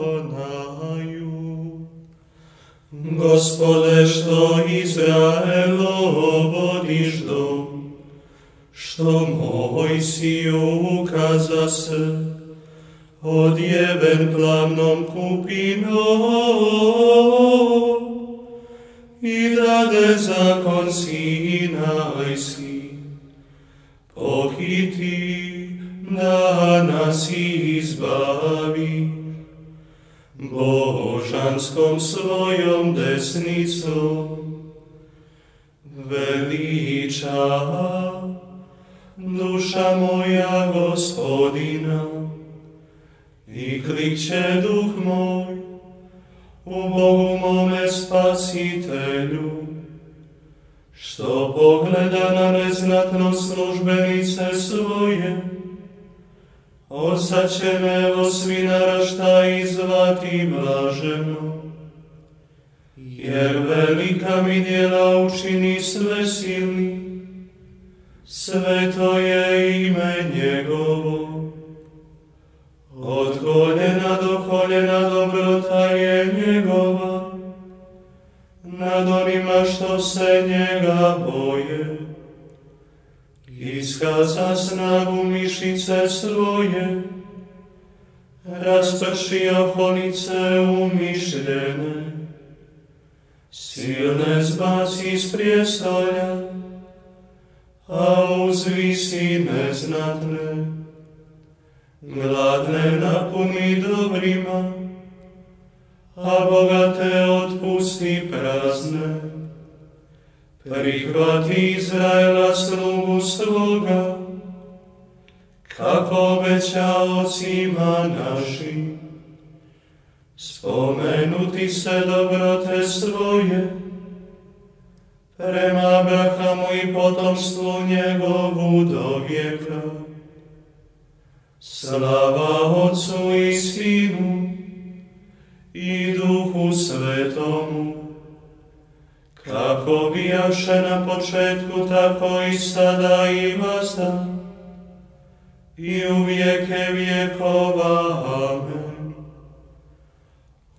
Adonaju. Gospode, što Izraelo vodiš dom, što Mojsiju ukaza se, odjeven plavnom kupinom, i dade zakon Sinajski, pohiti da nas izbavi, božanskom svojom desnicom veliča duša moja Gospodina, i klikće duh moj u Bogu mome Spasitelju, što pogleda na neznatnost službenice svoje. Od će me evo svi naraštaji zvati blaženo, jer velika mi djela učini svesilni, sveto je ime njegovo. Od koljena do koljena dobrota je njegova, nad onima što se njega boje. Iskaza snagu mišice svoje, rasprši oholice umišljene, silne zbaci s prijestolja, a uzvisi neznatne. Gladne napuni dobrima, a bogate otpusti prazne. Prihvati Izraela slugu svoga, kako obeća ocima našim. Spomenuti se dobrote svoje, prema Abrahamu i potomstvu njegovu do vijeka. Slava Otcu i Sinu i Duhu Svetomu, kako bijaše na početku, tako i sada i vazda, i u vijeke vjekova. Amen.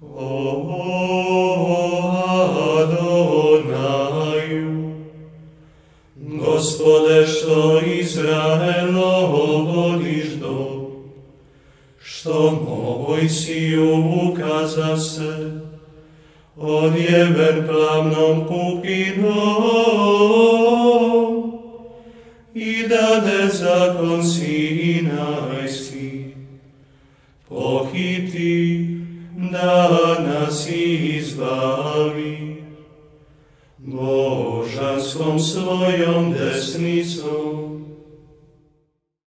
O Adonaju, Gospode, što Izraelo vodiš dom, što Mojsiju ukaza se, odjeven plavnom kupinom, i dade zakon Sinajski, pohiti da nas izbavi, božanskom svojom desnicom